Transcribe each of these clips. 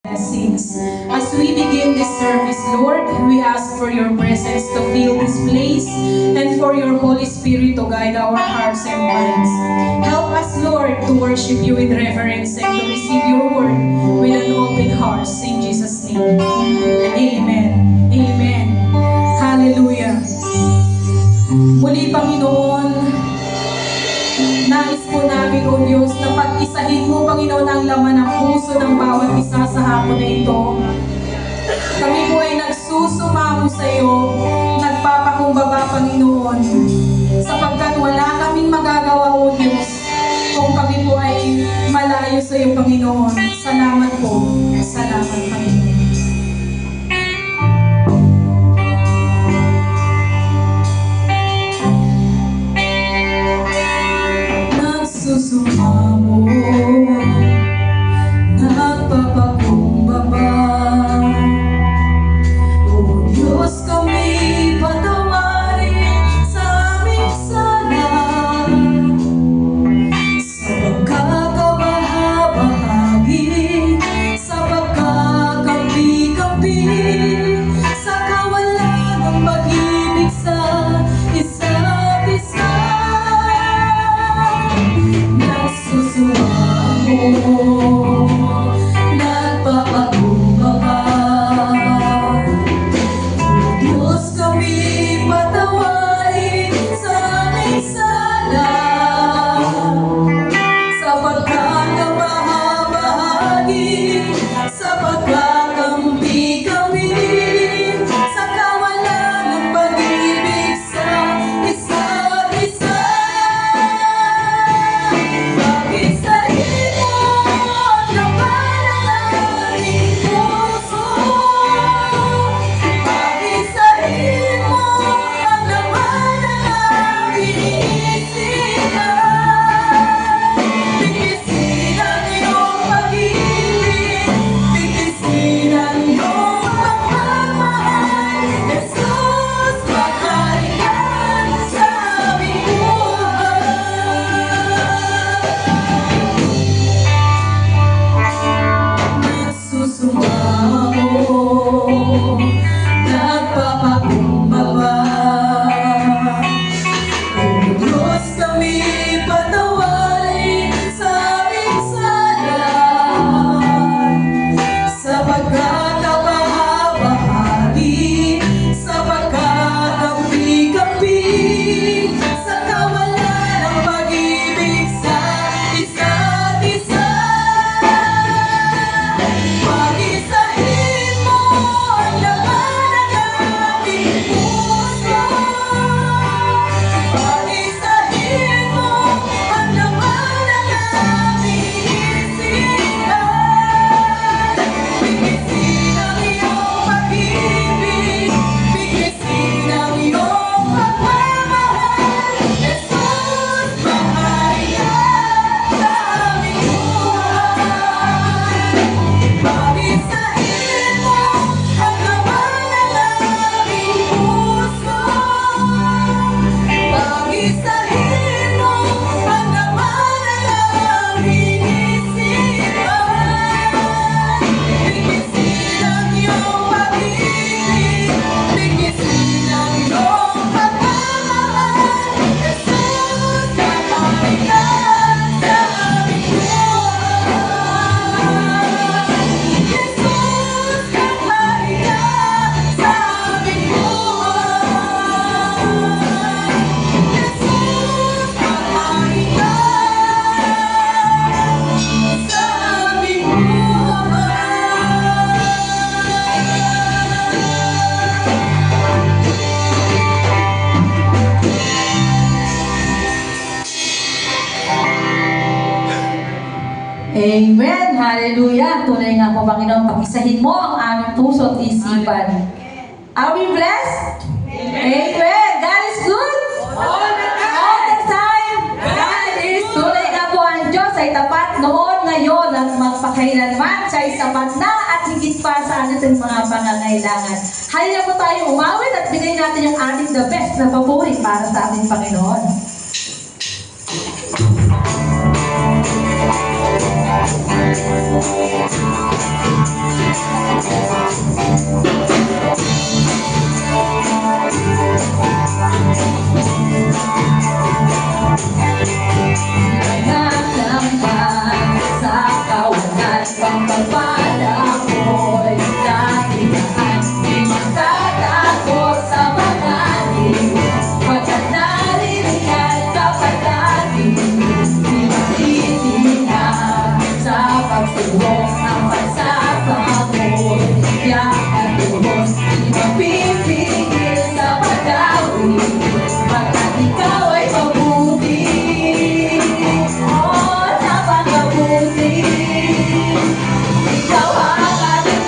blessings. As we begin this service, Lord, we ask for your presence to fill this place and for your Holy Spirit to guide our hearts and minds. Help us, Lord, to worship you with reverence and to receive your word with an open heart. In Jesus' name. Amen. Amen. Hallelujah. Muli, Panginoon, nais po namin, O Diyos, na pag-isahin mo, Panginoon, ang laman ng puso ng bawat isa sa hapon na ito. Kami po ay nagsusumamo sa iyo, nagpapakumbaba, Panginoon, sapagkat wala kaming magagawa, O Diyos, kung kami po ay malayo sa iyo, Panginoon. Salamat po. Salamat, Panginoon. Nagsusumamo, nagpapakumbaba, O Diyos, kami patawarin sa aming sala, sa pagkakabahabahagi, sa pagkakampi-kampi, sa kawalan ng pag-ibig sa isa't isa. Nagsusumamo, nagpapakumbaba, O Diyos, kami patawarin sa aming sala, sa pagkakabahabahagi, sa pagkakampi-kampi, sa kawalan ng pag-ibig sa isa't isa. Pag-isahin mo ang laman ng aming puso. Pag-isahin mo ang laman ng aming isipan. Bigkisin ang iyong pag-ibig, bigkisin ang iyong pagmamahal. Jesus, magharian sa aming buhay. Nagsusumamo, nagpapakumbaba, O Diyos, kami patawarin sa aming sala, sa pagkakabahabahagi, sa pagkakampi-kampi, sa kawalan ng pag-ibig sa isa't isa. Pag-isahin mo ang laman ng aming puso. Pag-isahin mo ang laman ng aming isipan. Bigkisin ang iyong pag-ibig, bigkisin ang iyong pagmamahal. Jesus, magharian sa aming buhay. Pag-isahin mo ang laman ng aming puso. Pag-isahin mo ang laman ng aming isipan. Bigkisin ang iyong pag-ibig, bigkisin ang iyong pagmamahal. Jesus, magharian sa aming buhay. Jesus, magharian sa aming buhay. Jesus, magharian sa aming Amen! Hallelujah! Tunay nga po, Panginoon, pag-isahin mo ang aming puso at isipan. Are we blessed? Amen! God is good! All the time! God is tunay nga po ang Diyos ay tapat noon, ngayon, at magpakailanman. Siya ay sapat na at higit pa sa ating mga pangangailangan. Halina po tayo umawit at bigay natin yung ating the best na papuri para sa ating Panginoon. Thank you. Naglamban sa kawalan, pagpapala ko'y natinaan. Di magtatakot sa mga liw, pagkat naririyan kapag lagi. Di magtitina sa pagsulong ang pagsapa mo. Tiyak at lubos, di mapipigil sa pagdawi, pagkat ikaw ay mabuti. Oh, napakabuti. Ikaw ang ating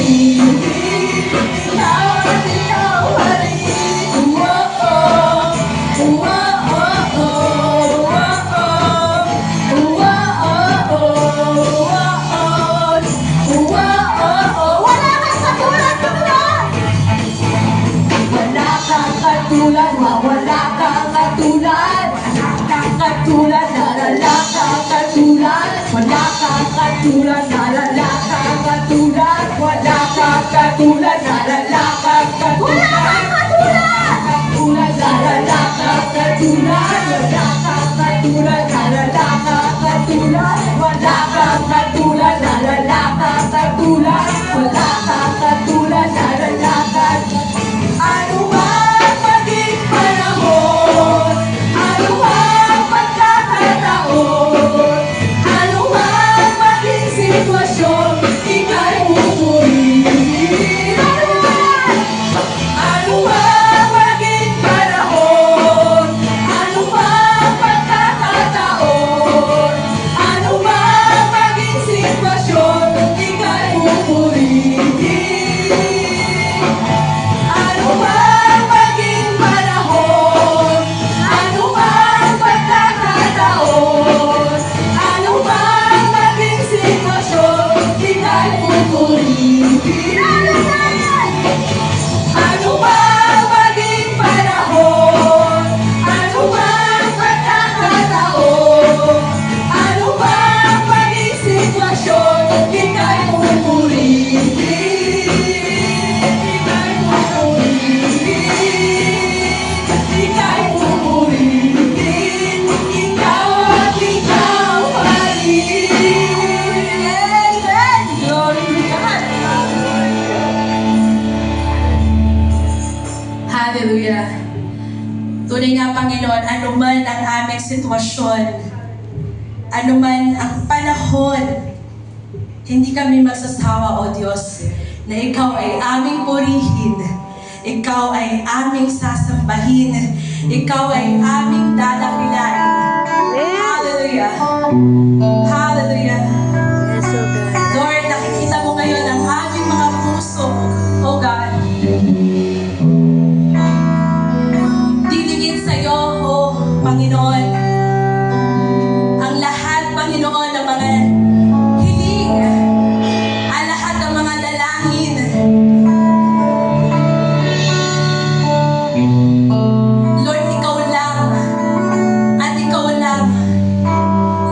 pumurihin. Ikaw at ikaw pa rin. Wala kang katulad, katulad! Wala kang katulad, wala kang katulad. Katulad, nalala kang katulad. Wala kang katulad, nalala kang katulad. Wala kang katulad, nalala kang katulad. Wala kang katulad! Katulad, nalala kang katulad. Wala kang katulad, nalala kang katulad. Wala kang katulad, nalala kang katulad. Wala kang katulad, nalala kang ano man maging panahon, ano man pagkakataon, ano man maging sitwasyon, ika'y pupurihin. Ano man maging panahon, ano man pagkakataon, ano man maging sitwasyon, ika'y pupurihin. Ano man maging panahon, ano man pagkakataon, ano man maging sitwasyon, ika'y pupurihin. Ano man maging panahon, ano man pagkakataon, ano man maging sitwasyon, ika'y pupurihin. Ika'y pupurihin, ikaw at ikaw pa rin. Amen! Glory to God! Hallelujah. Tunay nga, Panginoon, anuman ang aming sitwasyon, anuman ang panahon, hindi kami magsasawa, O Diyos, na Ikaw ay aming purihin, Ikaw ay aming sasambahin, Ikaw ay aming dadakilain. Hallelujah. Hallelujah. Lord, nakikita mo ngayon ang aming mga puso, O God. Dinigin sa iyo, O Panginoon, ang lahat, Panginoon, ng mga hiling, ang lahat ng mga dalangin. Lord, Ikaw lang, at Ikaw lang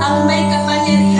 ang may kapangyarihan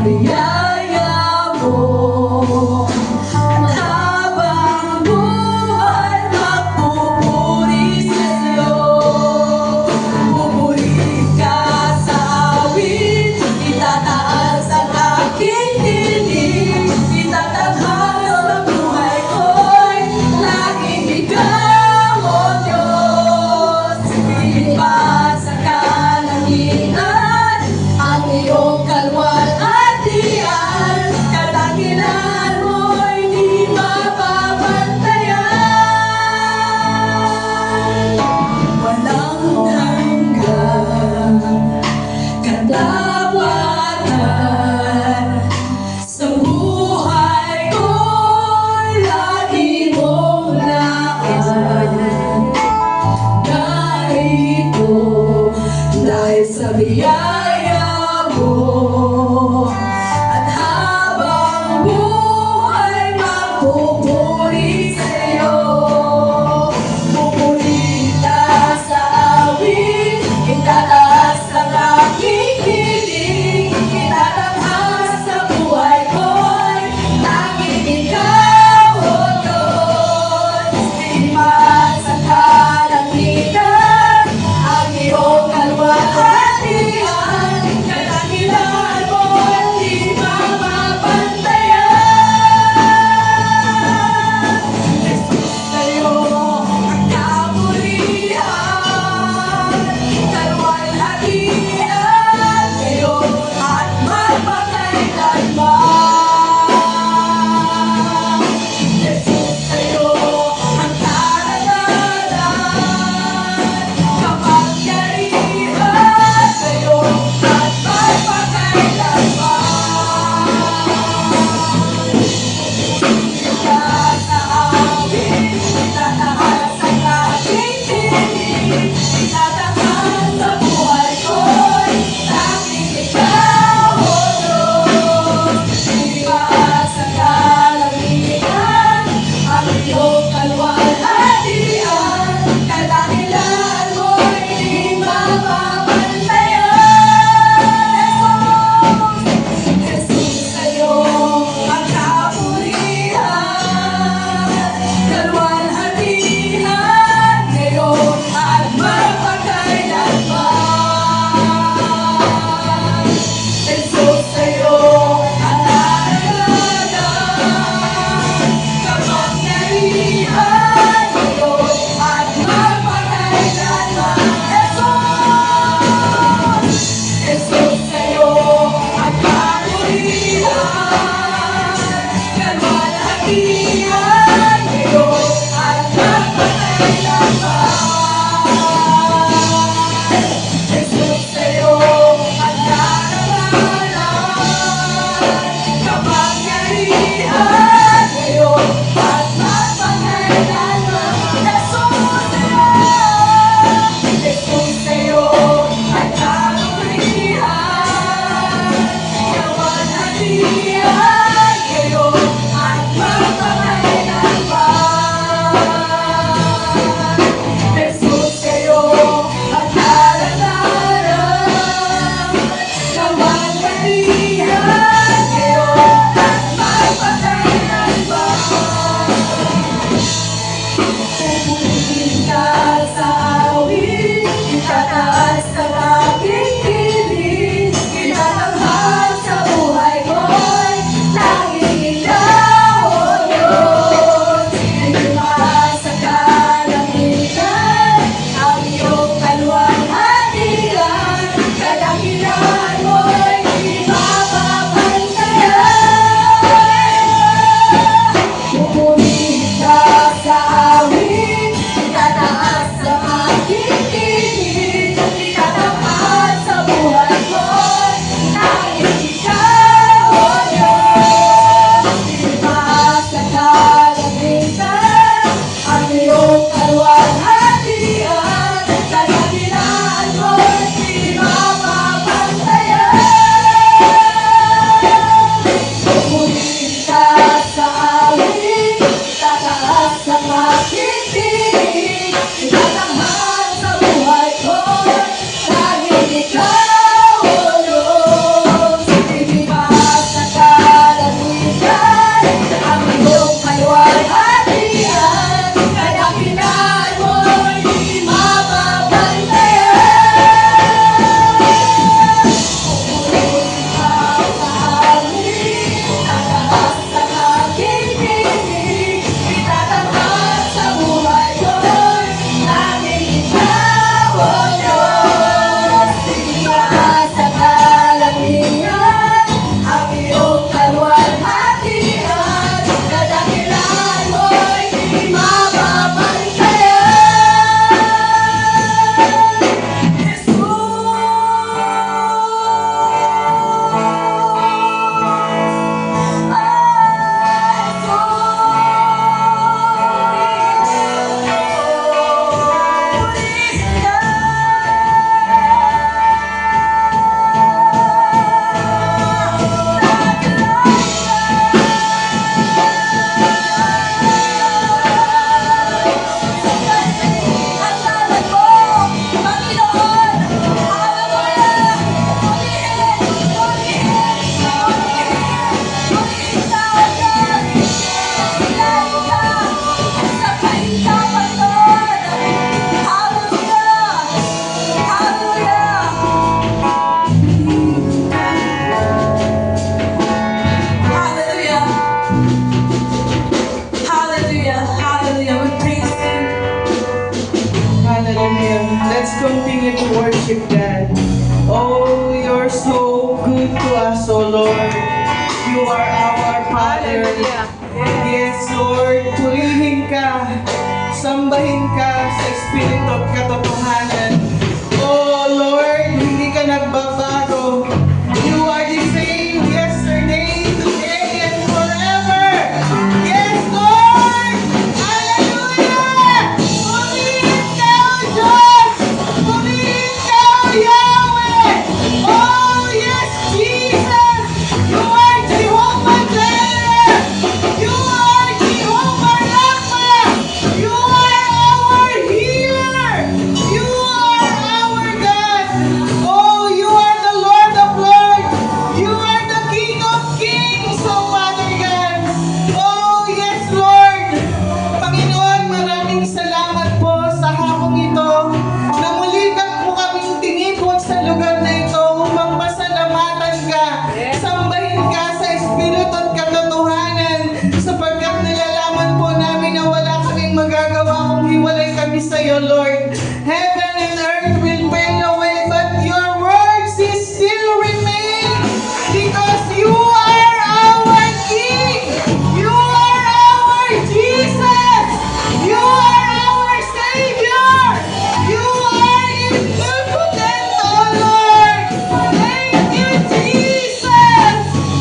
biyaya mo. At habang buhay magpupuri sa'yo. Pupuri ka sa awit, itataas ang aking tinig, itataghal sa buhay ko'y laging ikaw, O Diyos. Ilipas sa kalangitan ang iyong kalwalhati You are our Father. Yes, Lord, purihin ka, sambahin ka sa Espiritu at katotohanan. Oh Lord, hindi ka nagbabago. You are the same yesterday, today, and forever. Yes, Lord! Hallelujah! Purihin ka, O Diyos! Purihin ka, O Yahweh! Oh, yes, Jesus! You are Jehovah Jireh! You are Jehovah Rapha! You are our healer! You are our God! Oh, you are the Lord of Lords! You are the King of Kings, oh Father God! Oh, yes, Lord! Panginoon, maraming salamat po sa hapong ito na muli ka po kaming tinipon sa lugar na ito upang pasalamatan ka, sambahin ka sa Espiritu at katotohanan sapagkat nalalaman po namin na wala kaming magagawa kung hiwalay kami sa iyo, Lord. Heaven and earth will fade away, but your words still remain because you are our King. You are our Jesus. You are our Savior. You are omnipotent, oh Lord. Thank you, Jesus.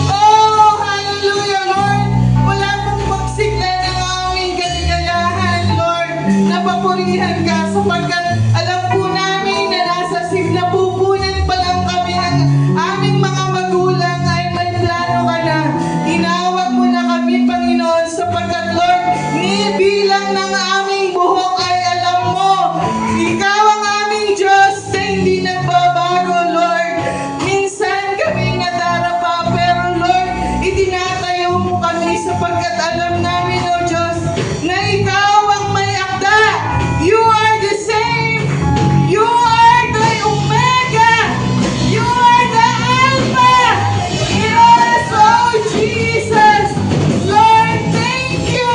Oh, hallelujah, Lord. Wala pong magsigla ng aming kaligayahan, Lord. Napapurihan ka sapagkat alam po namin na nasa signapupunan pa lang kami ng aming mga magulang ay may plano ka na. Tinawag mo na kami, Panginoon, sapagkat, Lord, nibilang ng aming buhok ay alam mo. Ikaw ang aming Diyos na hindi nagbabago, Lord. Minsan kami nadarapa, pero Lord, itinatayo mo kami sapagkat alam namin, O Diyos, na Ikaw ang may akda. You are the same. You are the Omega. You are the Alpha. Yes, oh Jesus. Lord, thank you.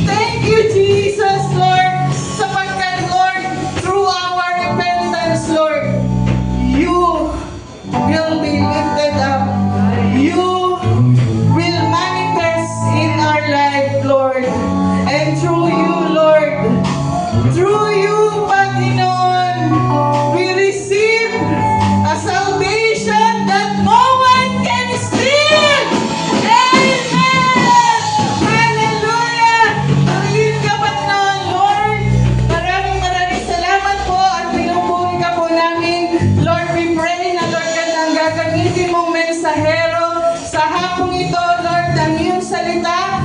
Thank you, Jesus, Lord. Sapagkat, Lord, through our repentance, Lord, you will be lifted up. You will manifest in our life, Lord. And through you, Lord, through you, Panginoon, we receive a salvation that no one can steal. Amen! Hallelujah! Purihin ka, Panginoon, Lord. Maraming salamat po at pinupuri ka po namin. Lord, we pray na, Lord, ka nang gagamitin mong mensahero sa hapong ito, Lord, ng iyong salita